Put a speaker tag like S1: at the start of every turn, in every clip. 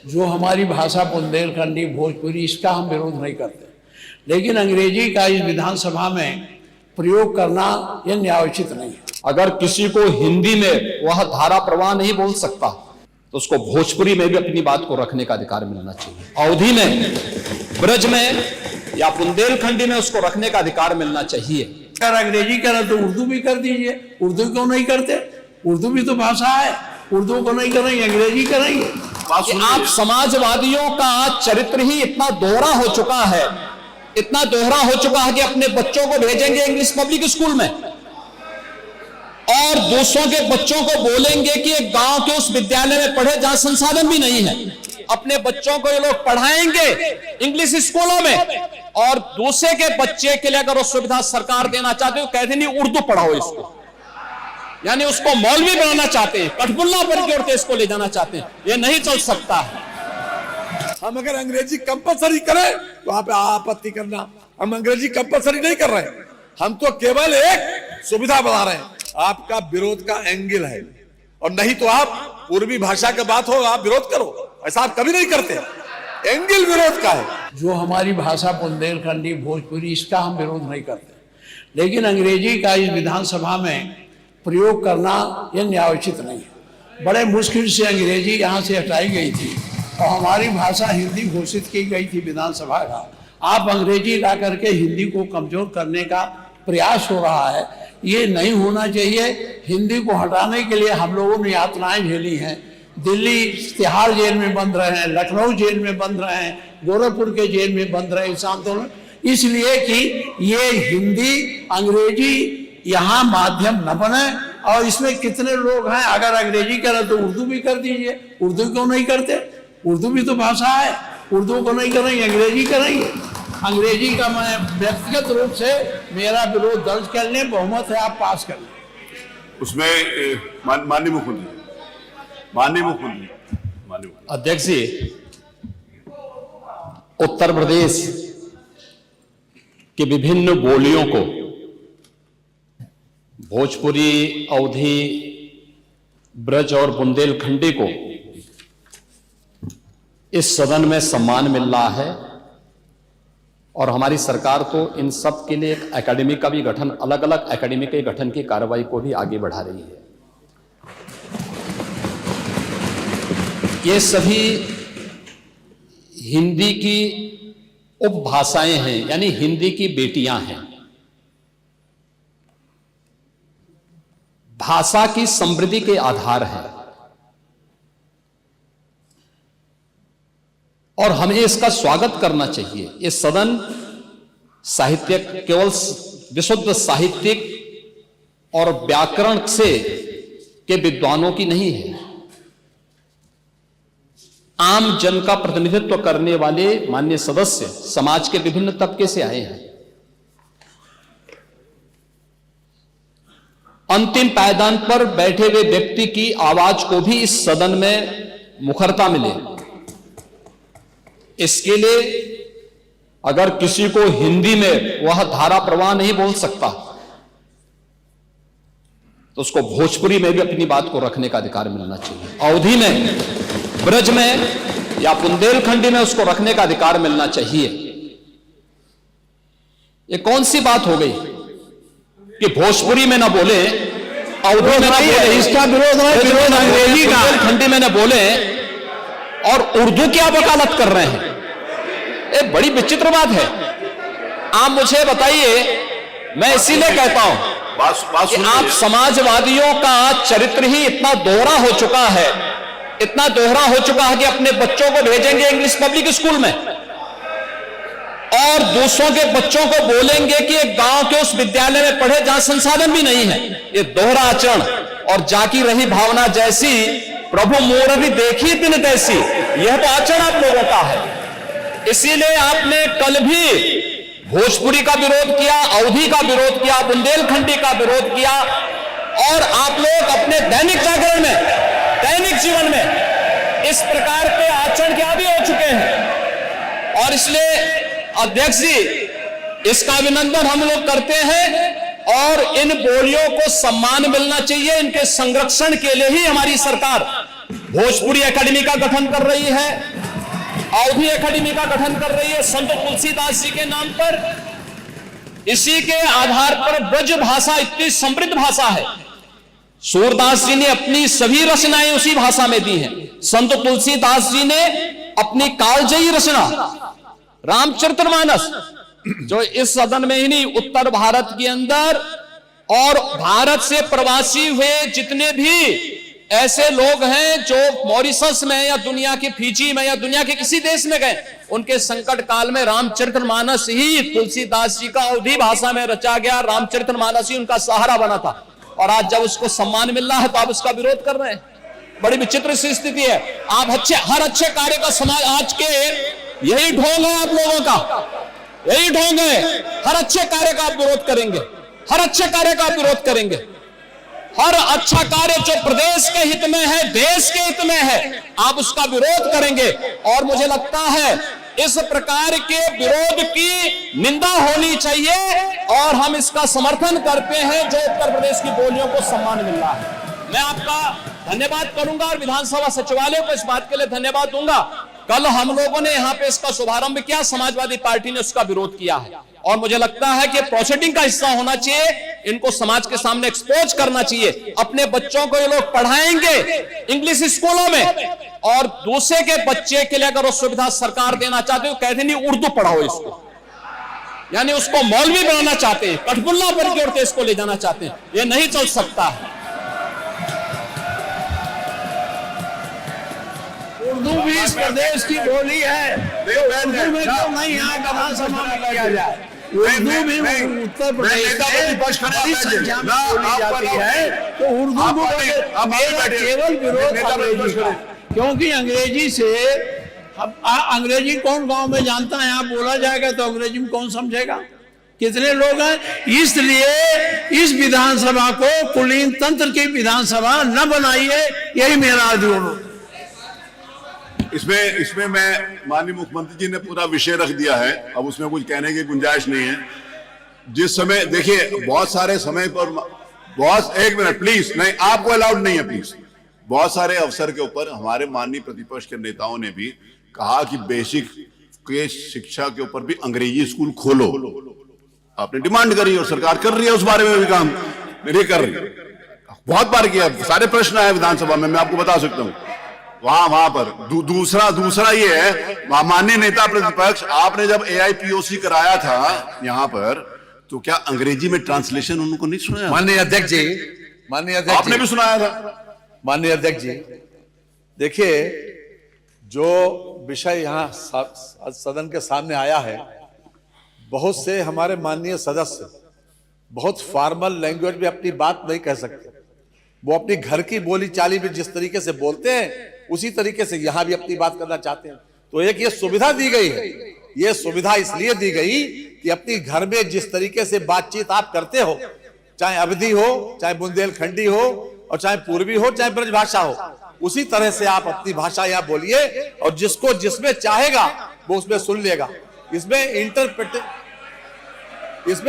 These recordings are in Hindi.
S1: जो हमारी भाषा बुंदेलखंडी भोजपुरी, इसका हम विरोध नहीं करते, लेकिन अंग्रेजी का इस विधानसभा में प्रयोग करना यह न्यायोचित नहीं है।
S2: अगर किसी को हिंदी में वह धारा प्रवाह नहीं बोल सकता तो उसको भोजपुरी में भी अपनी बात को रखने का अधिकार मिलना चाहिए। अवधी में, ब्रज में या बुंदेलखंडी में उसको रखने का अधिकार मिलना चाहिए।
S1: अगर अंग्रेजी करें तो उर्दू भी कर दीजिए। उर्दू क्यों नहीं करते? उर्दू भी तो भाषा है। उर्दू को नहीं करेंगे, अंग्रेजी करेंगे।
S2: आप समाजवादियों का चरित्र ही इतना दोहरा हो चुका है, इतना दोहरा हो चुका है कि अपने बच्चों को भेजेंगे इंग्लिश पब्लिक स्कूल में और दूसरों के बच्चों को बोलेंगे कि एक गांव के उस विद्यालय में पढ़े जहां संसाधन भी नहीं है। अपने बच्चों को ये लोग पढ़ाएंगे इंग्लिश स्कूलों में और दूसरे के बच्चे के लिए अगर वो सुविधा सरकार देना चाहते हो, कहते नहीं उर्दू पढ़ाओ इसको, यानी उसको मौलवी बनाना चाहते हैं, कठपुतला पर जोड़ते इसको ले जाना चाहते हैं। ये नहीं चल सकता है।
S3: हम अगर अंग्रेजी कंपलसरी करें तो आप आपत्ति करना, हम अंग्रेजी कंपलसरी नहीं कर रहे हैं, हम तो केवल एक सुविधा बना रहे हैं। आपका विरोध का एंगल है, और नहीं तो आप पूर्वी भाषा की बात हो आप विरोध करो, ऐसा आप कभी नहीं करते। एंगल विरोध का है।
S1: जो हमारी भाषा बुंदेलखंडी भोजपुरी, इसका हम विरोध नहीं करते, लेकिन अंग्रेजी का इस विधानसभा में प्रयोग करना यह न्यायोचित नहीं है। बड़े मुश्किल से अंग्रेजी यहाँ से हटाई गई थी और हमारी भाषा हिंदी घोषित की गई थी विधानसभा का। आप अंग्रेजी ला करके हिंदी को कमजोर करने का प्रयास हो रहा है, ये नहीं होना चाहिए। हिंदी को हटाने के लिए हम लोगों ने यातनाएं झेली हैं। दिल्ली तिहाड़ जेल में बंद रहे हैं, लखनऊ जेल में बंद रहे हैं, गोरखपुर के जेल में बंद रहे इस आंदोलन, इसलिए कि ये हिंदी अंग्रेजी यहाँ माध्यम न बने। और इसमें कितने लोग हैं, अगर अंग्रेजी करें तो उर्दू भी कर दीजिए। उर्दू क्यों नहीं करते? उर्दू भी तो भाषा है। उर्दू को नहीं करेंगे, अंग्रेजी करेंगे। अंग्रेजी का मैं व्यक्तिगत रूप से मेरा विरोध दर्ज कर लें, बहुमत है आप पास कर लें।
S4: उसमें माननीय मुख्यमंत्री
S2: अध्यक्ष जी, उत्तर प्रदेश की विभिन्न बोलियों को, भोजपुरी, अवधी, ब्रज और बुंदेलखंडी को इस सदन में सम्मान मिल रहा है और हमारी सरकार तो इन सब के लिए एक एकेडमी का भी गठन, अलग अलग एकेडमी के गठन की कार्रवाई को भी आगे बढ़ा रही है। ये सभी हिंदी की उपभाषाएं हैं, यानी हिंदी की बेटियां हैं। भाषा की समृद्धि के आधार है और हमें इसका स्वागत करना चाहिए। ये सदन साहित्य केवल विशुद्ध साहित्यिक और व्याकरण से के विद्वानों की नहीं है, आम जन का प्रतिनिधित्व करने वाले माननीय सदस्य समाज के विभिन्न तबके से आए हैं। अंतिम पायदान पर बैठे हुए व्यक्ति की आवाज को भी इस सदन में मुखरता मिले, इसके लिए अगर किसी को हिंदी में वह धारा प्रवाह नहीं बोल सकता तो उसको भोजपुरी में भी अपनी बात को रखने का अधिकार मिलना चाहिए। अवधी में, ब्रज में या बुंदेलखंडी में उसको रखने का अधिकार मिलना चाहिए। ये कौन सी बात हो गई कि भोजपुरी में ना बोले, अवधी में ना बोले, इसका विरोध है, विरोध अंग्रेजी का, बुंदेलखंडी में ना बोले और उर्दू की आप वकालत कर रहे हैं। ये बड़ी विचित्र बात है। आप मुझे बताइए, मैं इसीलिए कहता हूं कि आप समाजवादियों का चरित्र ही इतना दोहरा हो चुका है, इतना दोहरा हो चुका है कि अपने बच्चों को भेजेंगे इंग्लिश पब्लिक स्कूल में और दूसरों के बच्चों को बोलेंगे कि एक गांव के उस विद्यालय में पढ़े जहां संसाधन भी नहीं है। ये दोहरा आचरण और जाकी रही भावना जैसी प्रभु मोर भी देखी दिन तैसी, यह तो आचरण आप लोगों का है। इसीलिए आपने कल भी भोजपुरी का विरोध किया, अवधी का विरोध किया, बुंदेलखंडी का विरोध किया और आप लोग अपने दैनिक जागरण में, दैनिक जीवन में इस प्रकार के आचरण के आदी हो चुके हैं। और इसलिए अध्यक्ष जी, इसका अभिनंदन हम लोग करते हैं और इन बोलियों को सम्मान मिलना चाहिए। इनके संरक्षण के लिए ही हमारी सरकार भोजपुरी एकेडमी का गठन कर रही है, अवधी एकेडमी का गठन कर रही है संत तुलसीदास जी के नाम पर। इसी के आधार पर ब्रज भाषा इतनी समृद्ध भाषा है। सूरदास जी ने अपनी सभी रचनाएं उसी भाषा में दी हैं। संत तुलसीदास जी ने अपनी कालजयी रचना रामचरितमानस, जो इस सदन में ही नहीं, उत्तर भारत के अंदर और भारत से प्रवासी हुए जितने भी ऐसे लोग हैं जो मॉरिशस में या दुनिया के फिजी में या दुनिया के किसी देश में गए, उनके संकट काल में रामचरितमानस ही तुलसीदास जी का अवधी भाषा में रचा गया, रामचरितमानस ही उनका सहारा बना था। और आज जब उसको सम्मान मिल रहा है तो आप उसका विरोध कर रहे हैं। बड़ी विचित्र सी स्थिति है। आप हर अच्छे कार्य का समाज, आज के यही ढोंग है आप लोगों का, यही ढोंग है। हर अच्छे कार्य का आप विरोध करेंगे, हर अच्छे कार्य का आप विरोध करेंगे। हर अच्छा कार्य जो प्रदेश के हित में है, देश के हित में है, आप उसका विरोध करेंगे। और मुझे लगता है इस प्रकार के विरोध की निंदा होनी चाहिए और हम इसका समर्थन करते हैं जो उत्तर प्रदेश की बोलियों को सम्मान मिल रहा है। मैं आपका धन्यवाद करूंगा और विधानसभा सचिवालय को इस बात के लिए धन्यवाद दूंगा। कल हम लोगों ने यहां पे इसका शुभारंभ किया, समाजवादी पार्टी ने उसका विरोध किया है और मुझे लगता है कि प्रोसीडिंग का हिस्सा होना चाहिए, इनको समाज के सामने एक्सपोज करना चाहिए। अपने बच्चों को ये लोग पढ़ाएंगे इंग्लिश स्कूलों में और दूसरे के बच्चे के लिए अगर वो सुविधा सरकार देना चाहते हो, कहते नहीं उर्दू पढ़ाओ इसको, यानी उसको मौलवी बनाना चाहते हैं, कठपुल्ला पर की ओर इसको ले जाना चाहते हैं। ये नहीं चल सकता है।
S1: उर्दू भी इस प्रदेश की बोली है, तो उर्दू में क्यों नहीं यहाँ विधानसभा में किया जाए? उर्दू भी उत्तर प्रदेश में बड़ी संख्या में बोली जाती है, तो उर्दू को मेरा केवल विरोध अंग्रेजी का, क्योंकि अंग्रेजी से अंग्रेजी कौन गांव में जानता है? यहाँ बोला जाएगा तो अंग्रेजी में कौन समझेगा? कितने लोग हैं? इसलिए इस विधानसभा को कुलीन तंत्र की विधानसभा न बनाइए, यही मेरा अनुरोध।
S4: इसमें मैं माननीय मुख्यमंत्री जी ने पूरा विषय रख दिया है, अब उसमें कुछ कहने की गुंजाइश नहीं है। जिस समय देखिए बहुत सारे समय पर बहुत, एक मिनट प्लीज, नहीं आपको अलाउड नहीं है प्लीज। बहुत सारे अवसर के ऊपर हमारे माननीय प्रतिपक्ष के नेताओं ने भी कहा कि बेसिक के शिक्षा के ऊपर भी अंग्रेजी स्कूल खोलो। आपने डिमांड करी और सरकार कर रही है, उस बारे में भी काम नहीं कर रही। बहुत बार किया, सारे प्रश्न आए विधानसभा में, मैं आपको बता सकता हूं वहां पर। दूसरा ये है, माननीय नेता प्रतिपक्ष, आपने जब AIPOC कराया था यहां पर, तो क्या अंग्रेजी में ट्रांसलेशन उनको नहीं सुनाया?
S3: माननीय अध्यक्ष जी,
S4: आपने भी सुनाया था।
S3: माननीय अध्यक्ष जी, देखिए जो विषय यहाँ सदन के सामने आया है, बहुत से हमारे माननीय सदस्य बहुत फॉर्मल लैंग्वेज में अपनी बात नहीं कह सकते। वो अपनी घर की बोली चाली में जिस तरीके से बोलते हैं उसी तरीके से यहाँ भी अपनी बात करना चाहते हैं। तो एक ये सुविधा दी गई है, ये सुविधा इसलिए दी गई कि अपनी घर में जिस तरीके से बातचीत आप करते हो, चाहे अवधी हो, चाहे बुंदेलखंडी हो, और चाहे पूर्वी हो, चाहे ब्रजभाषा हो, उसी तरह से आप अपनी भाषा यहाँ बोलिए और जिसको जिसमें चाहेगा वो उसमें सुन लेगा। इसमें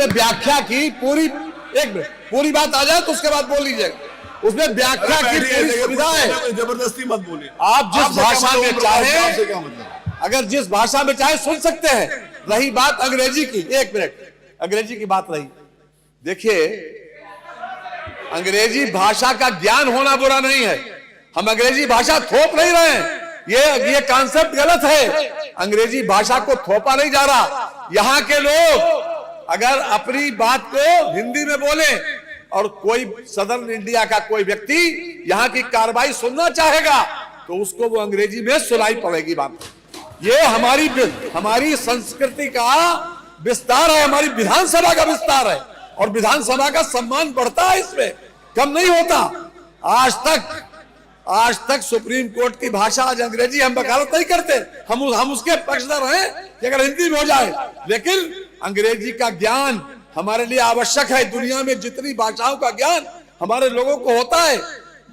S3: व्याख्या की पूरी बात आ जाए तो उसके बाद बोल लीजिएगा। उसमें व्याख्या की पूरी सुविधा है,
S4: जबरदस्ती मत बोलिए।
S3: आप जिस भाषा में चाहे, अगर जिस भाषा में चाहे सुन सकते हैं। रही बात अंग्रेजी की, एक मिनट, अंग्रेजी की बात रही, देखिए अंग्रेजी भाषा का ज्ञान होना बुरा नहीं है, हम अंग्रेजी भाषा थोप नहीं रहे हैं, ये कॉन्सेप्ट गलत है। अंग्रेजी भाषा को थोपा नहीं जा रहा। यहाँ के लोग अगर अपनी बात को हिंदी में बोले और कोई सदर्न इंडिया का कोई व्यक्ति यहाँ की कार्रवाई सुनना चाहेगा तो उसको वो अंग्रेजी में सुनाई पड़ेगी बात। ये हमारी संस्कृति का विस्तार है, हमारी विधानसभा का विस्तार है और विधानसभा का सम्मान बढ़ता है, इसमें कम नहीं होता। आज तक सुप्रीम कोर्ट की भाषा आज अंग्रेजी, हम वकालत नहीं करते, हम उसके पक्षधर हैं कि अगर हिंदी में हो जाए, लेकिन अंग्रेजी का ज्ञान हमारे लिए आवश्यक है। दुनिया में जितनी भाषाओं का ज्ञान हमारे लोगों को होता है,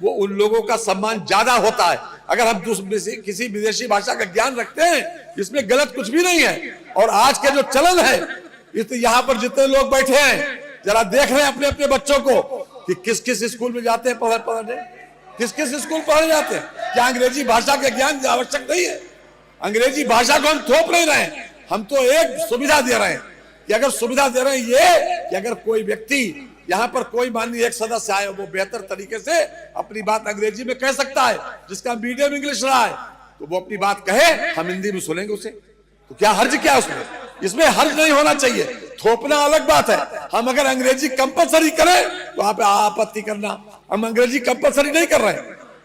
S3: वो उन लोगों का सम्मान ज्यादा होता है। अगर हम किसी विदेशी भाषा का ज्ञान रखते हैं, इसमें गलत कुछ भी नहीं है। और आज के जो चलन है, यहाँ पर जितने लोग बैठे हैं, जरा देख रहे हैं अपने अपने बच्चों को कि किस किस स्कूल में जाते हैं पढ़ने, किस किस स्कूल पढ़ने जाते हैं। क्या अंग्रेजी भाषा के ज्ञान आवश्यक नहीं है? अंग्रेजी भाषा को हम थोप नहीं रहे हैं, हम तो एक सुविधा दे रहे हैं कि अगर सुविधा दे रहे हैं ये कि अगर कोई व्यक्ति यहाँ पर कोई माननीय एक सदस्य आए वो बेहतर तरीके से अपनी बात अंग्रेजी में कह सकता है, जिसका मीडियम इंग्लिश रहा है, तो वो अपनी बात कहे, हम हिंदी में सुनेंगे उसे। तो क्या हर्ज क्या उसमें? इसमें हर्ज नहीं होना चाहिए। थोपना अलग बात है। हम अगर अंग्रेजी कंपलसरी करें तो आप आपत्ति करना, हम अंग्रेजी कंपलसरी नहीं कर रहे,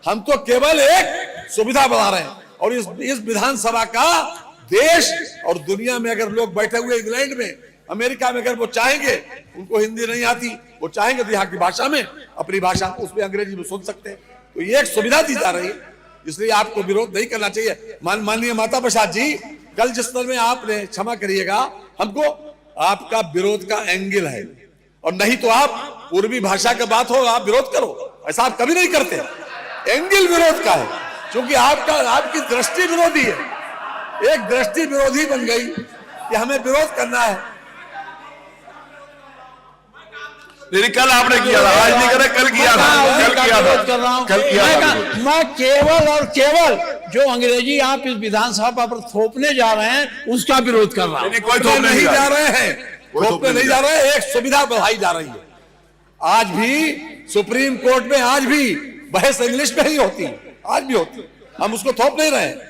S3: हम तो केवल एक सुविधा बना रहे हैं। और इस विधानसभा का देश और दुनिया में अगर लोग बैठे हुए इंग्लैंड में, अमेरिका में, अगर वो चाहेंगे, उनको हिंदी नहीं आती, वो चाहेंगे तो यहाँ की भाषा में, अपनी भाषा उसमें अंग्रेजी में सुन सकते हैं। तो ये एक सुविधा दी जा रही है, इसलिए आपको विरोध नहीं करना चाहिए। माननीय माता प्रसाद जी, कल जिस तरह में आपने, क्षमा करिएगा, हमको आपका विरोध का एंगल है, और नहीं तो आप पूर्वी भाषा की बात हो आप विरोध करो, ऐसा आप कभी नहीं करते। एंगल विरोध का है, क्योंकि आपकी दृष्टि विरोधी है, एक दृष्टि विरोधी बन गई कि हमें विरोध करना है।
S4: लेकिन कल आपने किया था, आज नहीं करे, कल किया था, कल किया था।
S1: मैं केवल और केवल जो अंग्रेजी आप इस विधानसभा पर थोपने जा रहे हैं उसका विरोध कर रहा हूं।
S4: कोई थोपने
S3: नहीं जा रहे हैं, थोपने नहीं जा रहे हैं, एक सुविधा बढ़ाई जा रही है। आज भी सुप्रीम कोर्ट में आज भी बहस इंग्लिश में ही होती है, आज भी होती है, हम उसको थोप नहीं रहे हैं।